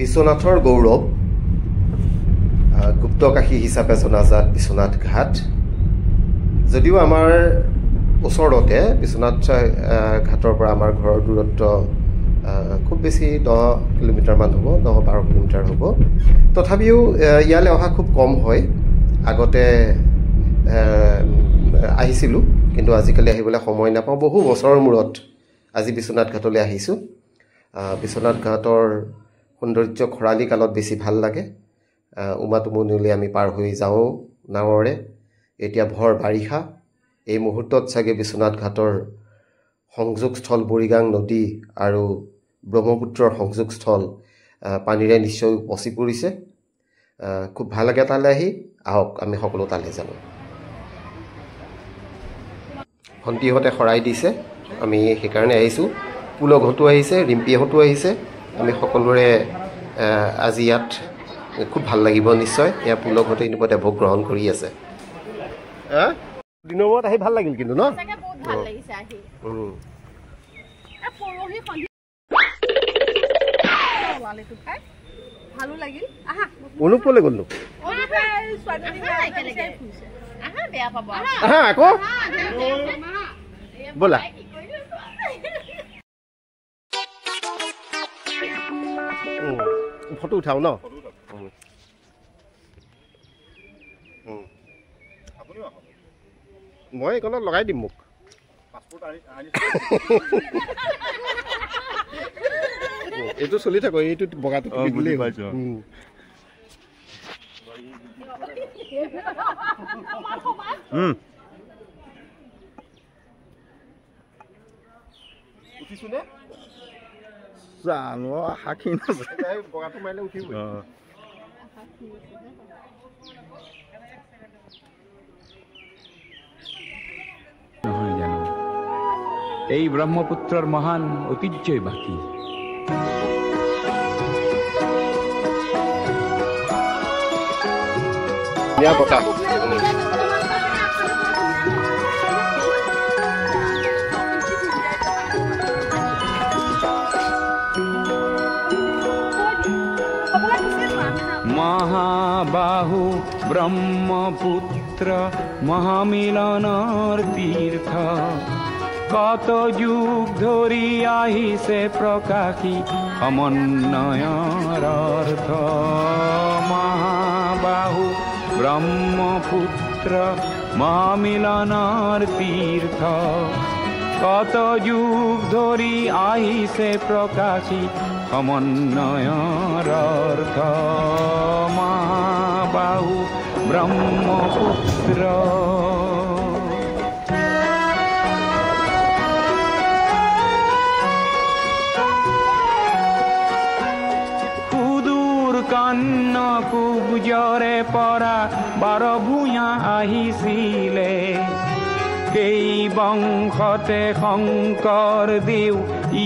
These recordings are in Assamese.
বিশ্বনাথৰ গৌৰৱ গুপ্তকাশী হিচাপে জনাজাত বিশ্বনাথ ঘাট যদিও আমাৰ ওচৰতে বিশ্বনাথ ঘাটৰ পৰা আমাৰ ঘৰৰ দূৰত্ব খুব বেছি 10 কিলোমিটাৰমান হ'ব 10-12 কিলোমিটাৰ হ'ব তথাপিও ইয়ালৈ অহা খুব কম হয় আগতে আহিছিলোঁ কিন্তু আজিকালি আহিবলৈ সময় নাপাওঁ বহু বছৰৰ মূৰত আজি বিশ্বনাথ ঘাটলৈ আহিছোঁ বিশ্বনাথ ঘাটৰ সৌন্দৰ্য খৰালি কালত বেছি ভাল লাগে উমাতুমনিলৈ আমি পাৰ হৈ যাওঁ নাৱৰে এতিয়া ভৰ বাৰিষা এই মুহূৰ্তত চাগে বিশ্বনাথ ঘাটৰ সংযোগস্থল বুৰিগাং নদী আৰু ব্ৰহ্মপুত্ৰৰ সংযোগস্থল পানীৰে নিশ্চয় উপচি পৰিছে খুব ভাল লাগে তালৈ আহি আহক আমি সকলো তালৈ যাওঁ ভণ্টিহঁতে শৰাই দিছে আমি সেইকাৰণে আহিছোঁ পুলকহঁতো আহিছে ৰিম্পীহঁতো আহিছে আমি সকলোৰে আজি ইয়াত খুব ভাল লাগিব নিশ্চয় ইয়াৰ পুলকহঁতে ইতিমধ্যে ভোগ গ্ৰহণ কৰি আছে দিনৰ মূৰত আহি ভাল লাগিল কিন্তু ন অনুপলৈ গ'লো আকৌ ব'লা ফটো উঠাও ন মই এইকণত লগাই দিম মোক এইটো চলি থাকো এইটো বগাটো বুলি উঠিছোনে জানো হাকি বগাটো মাৰিলে উঠিব এই ব্ৰহ্মপুত্ৰৰ মহান ঐতিহ্যই বাকি মহাবাহু ব্ৰহ্মপুত্ৰ মহামিলনৰ তীৰ্থ কত যুগ ধৰি আহিছে প্ৰকাশী সমন্বয়ৰ অৰ্থ মহাবাহু ব্ৰহ্মপুত্ৰ মহামিলনৰ তীৰ্থ কত যুগ ধৰি আহিছে প্ৰকাশী সমন্বয়ৰ অৰ্থ মহাবাহু ব্ৰহ্মপুত্ৰ কুবজৰে পৰা 12 ভূঞা আহিছিলে কেই বংশতে শংকৰ দেৱ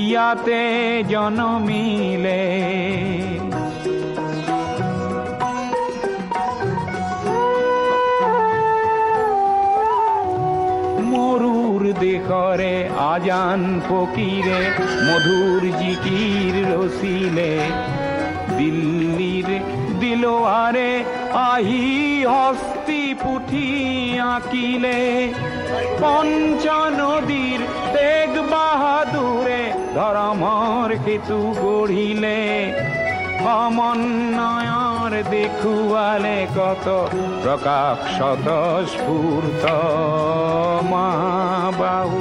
ইয়াতে জনমিলে মৰুৰ দেশৰে আজান ফকীৰে মধুৰ জিকিৰ ৰচিলে দিল্লীৰ দিলোৱাৰে আহি হস্তি পুথি আঁকিলে পঞ্চ নদীৰ তেগ বাহাদুৰে ধৰ্মৰ সেতু গঢ়িলে সমন্বয়ৰ দেখুৱালে কত প্ৰকাশ স্বতঃস্ফূৰ্ত মহাবাহু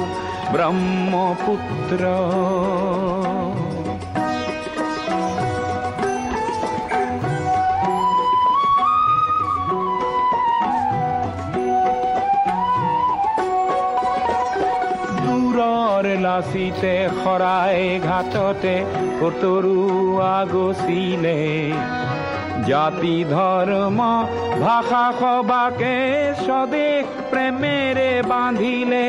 ব্ৰহ্মপুত্ৰ লাচিতে শৰাই ঘাটতে কতৰুৱা গছিলে জাতি ধৰ্ম ভাষা সবাকে স্বদেশ প্ৰেমেৰে বান্ধিলে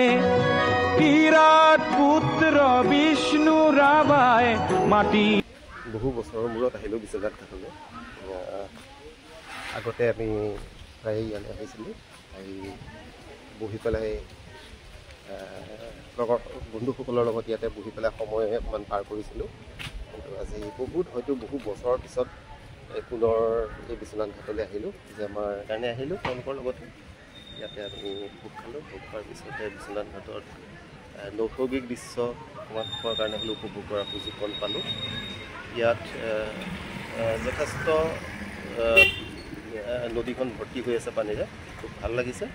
কিৰাত পুত্ৰ বিষ্ণু ৰাভাই মাটি বহু বছৰৰ মূৰত আহিলোঁ বিশ্বনাথ ঘাটলৈ আগতে আমি প্ৰায় ইয়ালৈ আহিছিলোঁ আহি বহি পেলাই লগৰ বন্ধুসকলৰ লগত ইয়াতে বহি পেলাই সময় অকণমান পাৰ কৰিছিলোঁ কিন্তু আজি হয়তো বহু বছৰৰ পিছত পুনৰ এই বিশ্বনাথ ঘাটলৈ আহিলোঁ, যে আমাৰ কাৰণে আহিলোঁ তেওঁলোকৰ লগতে। ইয়াতে আমি ভোগ খালোঁ, ভোগ খোৱাৰ পিছতে বিশ্বনাথ ঘাটত নৈসৰ্গিক দৃশ্য অকণমান কাৰণে হ'লেও উপভোগ কৰাৰ সুযোগ পালোঁ। ইয়াত যথেষ্ট নদীখন ভৰ্তি হৈ আছে পানীৰে, খুব ভাল লাগিছে।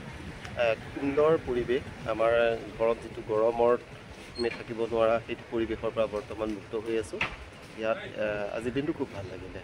সুন্দৰ পৰিৱেশ, আমাৰ ঘৰত যিটো গৰমত আমি থাকিব নোৱাৰা সেইটো পৰিৱেশৰ পৰা বৰ্তমান মুক্ত হৈ আছোঁ। ইয়াত আজিৰ দিনটো খুব ভাল লাগিলে।